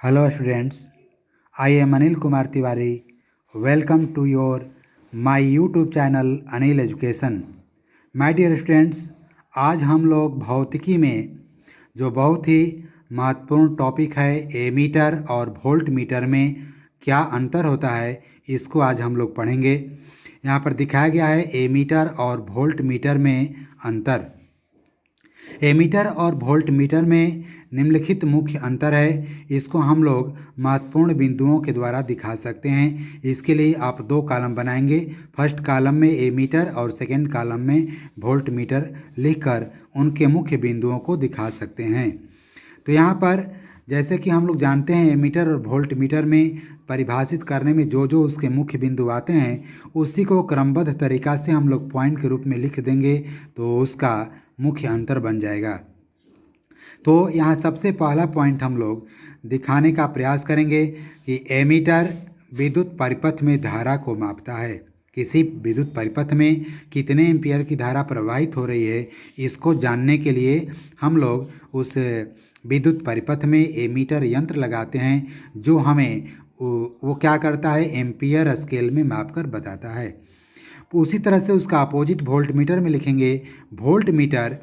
Hello students, I am Anil Kumar Tiwari. Welcome to your my YouTube channel Anil education. My dear students, आज हम लोग भौतिकी में जो बहुत ही महत्वपूर्ण टॉपिक है एमीटर और वोल्ट मीटर में क्या अंतर होता है, इसको आज हम लोग पढ़ेंगे। यहाँ पर दिखाया गया है एमीटर और वोल्ट मीटर में अंतर। एमीटर और वोल्ट मीटर में निम्नलिखित मुख्य अंतर है। इसको हम लोग महत्वपूर्ण बिंदुओं के द्वारा दिखा सकते हैं। इसके लिए आप दो कॉलम बनाएंगे। फर्स्ट कॉलम में एमीटर और सेकंड कॉलम में वोल्ट मीटर लिखकर उनके मुख्य बिंदुओं को दिखा सकते हैं। तो यहाँ पर जैसे कि हम लोग जानते हैं एमीटर और वोल्ट मीटर में परिभाषित करने में जो जो उसके मुख्य बिंदु आते हैं उसी को क्रमबद्ध तरीक़ा से हम लोग पॉइंट के रूप में लिख देंगे तो उसका मुख्य अंतर बन जाएगा। तो यहाँ सबसे पहला पॉइंट हम लोग दिखाने का प्रयास करेंगे कि एमीटर विद्युत परिपथ में धारा को मापता है। किसी विद्युत परिपथ में कितने एम्पियर की धारा प्रवाहित हो रही है, इसको जानने के लिए हम लोग उस विद्युत परिपथ में एमीटर यंत्र लगाते हैं जो हमें वो क्या करता है, एम्पियर स्केल में मापकर बताता है। उसी तरह से उसका अपोजिट वोल्ट मीटर में लिखेंगे। वोल्ट मीटर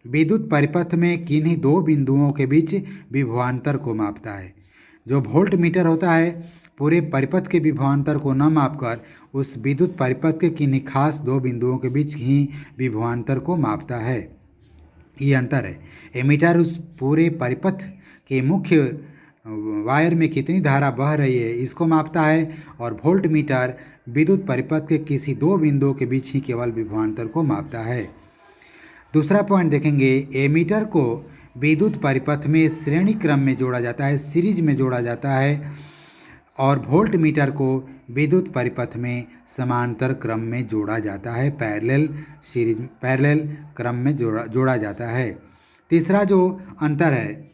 विद्युत परिपथ में किन्हीं दो बिंदुओं के बीच विभवांतर को मापता है। जो वोल्ट मीटर होता है पूरे परिपथ के विभवांतर को न मापकर उस विद्युत परिपथ के किन्हीं खास दो बिंदुओं के बीच ही विभवांतर को मापता है। ये अंतर है। एमीटर उस पूरे परिपथ के मुख्य वायर में कितनी धारा बह रही है इसको मापता है और वोल्ट मीटर विद्युत परिपथ के किसी दो बिंदुओं के बीच ही केवल विभवांतर को मापता है। दूसरा पॉइंट देखेंगे, एमीटर को विद्युत परिपथ में श्रेणी क्रम में जोड़ा जाता है, सीरीज में जोड़ा जाता है, और वोल्ट मीटर को विद्युत परिपथ में समांतर क्रम में जोड़ा जाता है, पैरेलल क्रम में जोड़ा जाता है। तीसरा जो अंतर है,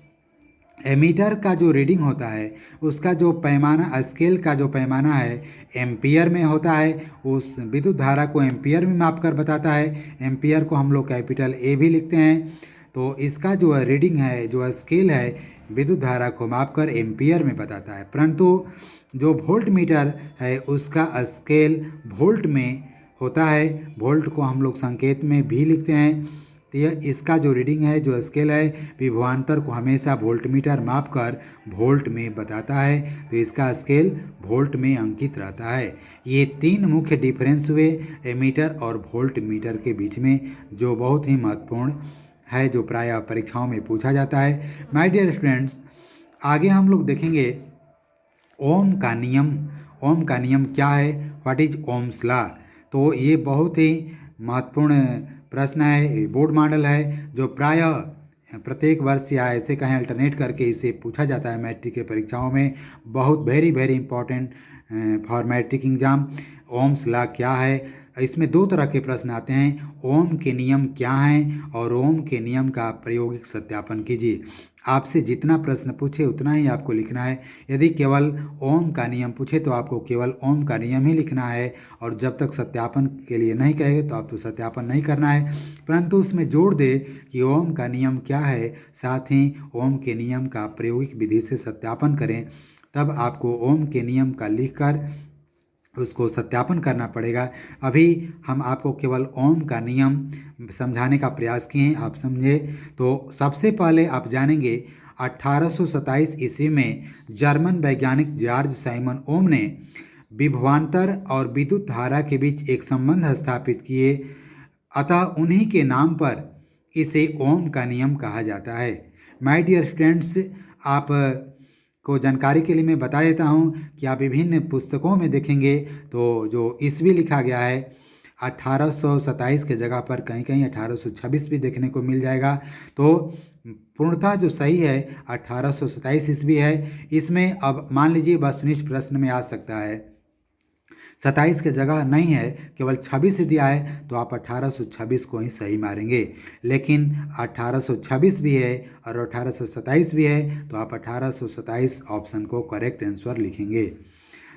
एमीटर का जो रीडिंग होता है उसका जो पैमाना, स्केल का जो पैमाना है एम्पियर में होता है। उस विद्युत धारा को एम्पियर में माप कर बताता है। एम्पियर को हम लोग कैपिटल ए भी लिखते हैं। तो इसका जो रीडिंग है, जो स्केल है, विद्युत धारा को माप कर एम्पियर में बताता है। परंतु जो वोल्ट मीटर है उसका स्केल वोल्ट में होता है। वोल्ट को हम लोग संकेत में भी लिखते हैं। तो यह इसका जो रीडिंग है, जो स्केल है, विभवांतर को हमेशा वोल्ट मीटर माप कर वोल्ट में बताता है। तो इसका स्केल वोल्ट में अंकित रहता है। ये तीन मुख्य डिफरेंस हुए एमीटर और वोल्ट मीटर के बीच में, जो बहुत ही महत्वपूर्ण है, जो प्रायः परीक्षाओं में पूछा जाता है। माय डियर स्टूडेंट्स, आगे हम लोग देखेंगे ओम का नियम। ओम का नियम क्या है, व्हाट इज ओम्स लॉ। तो ये बहुत ही महत्वपूर्ण प्रश्न है, बोर्ड मॉडल है, जो प्रायः प्रत्येक वर्ष या ऐसे कहें अल्टरनेट करके इसे पूछा जाता है मैट्रिक के परीक्षाओं में। बहुत very important for matric exam. Ohm's law क्या है, इसमें दो तरह के प्रश्न आते हैं। ओम के नियम क्या हैं और ओम के नियम का प्रायोगिक सत्यापन कीजिए। आपसे जितना प्रश्न पूछे उतना ही आपको लिखना है। यदि केवल ओम का नियम पूछे तो आपको केवल ओम का नियम ही लिखना है, और जब तक सत्यापन के लिए नहीं कहेंगे तो आपको सत्यापन नहीं करना है। परंतु उसमें जोड़ दे कि ओम का नियम क्या है, साथ ही ओम के नियम का प्रायोगिक विधि से सत्यापन करें। तब आपको ओम के नियम का लिखकर उसको सत्यापन करना पड़ेगा। अभी हम आपको केवल ओम का नियम समझाने का प्रयास किए हैं, आप समझे। तो सबसे पहले आप जानेंगे 1827 ईस्वी में जर्मन वैज्ञानिक जॉर्ज साइमन ओम ने विभवांतर और विद्युत धारा के बीच एक संबंध स्थापित किए, अतः उन्हीं के नाम पर इसे ओम का नियम कहा जाता है। माय डियर स्टूडेंट्स, आप को जानकारी के लिए मैं बता देता हूँ कि आप विभिन्न पुस्तकों में देखेंगे तो जो ईस्वी लिखा गया है 1827 के जगह पर कहीं कहीं 1826 भी देखने को मिल जाएगा। तो पूर्णतः जो सही है 1827 ईस्वी है। इसमें अब मान लीजिए वस्तुनिष्ठ प्रश्न में आ सकता है 27 की जगह नहीं है, केवल 26 दिया है, तो आप 1826 को ही सही मारेंगे। लेकिन 1826 भी है और 1827 भी है, तो आप 1827 ऑप्शन को करेक्ट आंसर लिखेंगे।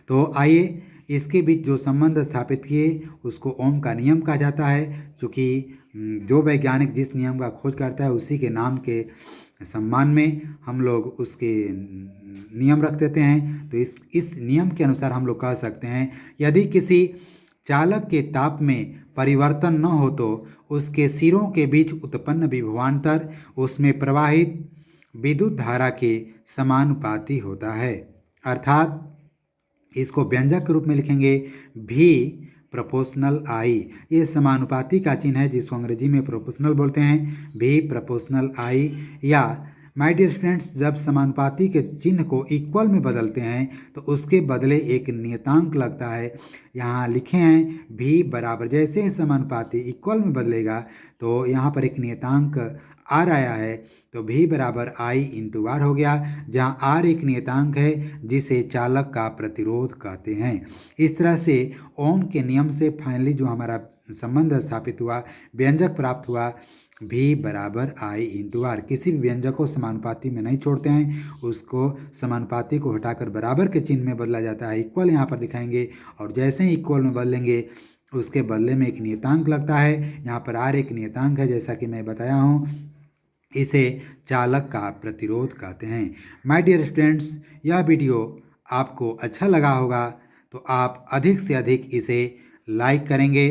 तो आइए इसके बीच जो संबंध स्थापित किए उसको ओम का नियम कहा जाता है, क्योंकि जो वैज्ञानिक जिस नियम का खोज करता है उसी के नाम के सम्मान में हम लोग उसके नियम रख देते हैं। तो इस नियम के अनुसार हम लोग कह सकते हैं, यदि किसी चालक के ताप में परिवर्तन न हो तो उसके सिरों के बीच उत्पन्न विभवांतर उसमें प्रवाहित विद्युत धारा के समानुपाती होता है। अर्थात इसको व्यंजक के रूप में लिखेंगे भी प्रोपोर्शनल आई। ये समानुपाती का चिन्ह है जिसको अंग्रेजी में प्रोपोर्शनल बोलते हैं, भी प्रोपोर्शनल आई। या माय डियर स्टूडेंट्स, जब समानुपाती के चिन्ह को इक्वल में बदलते हैं तो उसके बदले एक नियतांक लगता है। यहाँ लिखे हैं भी बराबर, जैसे ही समानुपाती इक्वल में बदलेगा तो यहाँ पर एक नियतांक आर आया है, तो भी बराबर आई इंटू आर हो गया, जहाँ आर एक नियतांक है जिसे चालक का प्रतिरोध कहते हैं। इस तरह से ओम के नियम से फाइनली जो हमारा संबंध स्थापित हुआ, व्यंजक प्राप्त हुआ, भी बराबर आई इंटू आर। किसी भी व्यंजक को समानुपाती में नहीं छोड़ते हैं, उसको समानुपाती को हटाकर बराबर के चिन्ह में बदला जाता है। इक्वल यहाँ पर दिखाएंगे और जैसे ही इक्वल में बदलेंगे उसके बदले में एक नियतांक लगता है। यहाँ पर आर एक नियतांक है, जैसा कि मैं बताया हूँ, इसे चालक का प्रतिरोध कहते हैं। माय डियर स्टूडेंट्स, यह वीडियो आपको अच्छा लगा होगा तो आप अधिक से अधिक इसे लाइक करेंगे,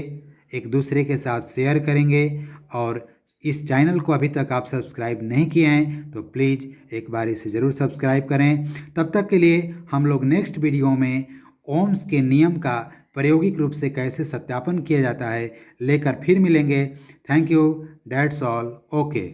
एक दूसरे के साथ शेयर करेंगे, और इस चैनल को अभी तक आप सब्सक्राइब नहीं किए हैं तो प्लीज़ एक बार इसे ज़रूर सब्सक्राइब करें। तब तक के लिए हम लोग नेक्स्ट वीडियो में ओम्स के नियम का प्रायोगिक रूप से कैसे सत्यापन किया जाता है लेकर फिर मिलेंगे। Thank you, that's all, okay.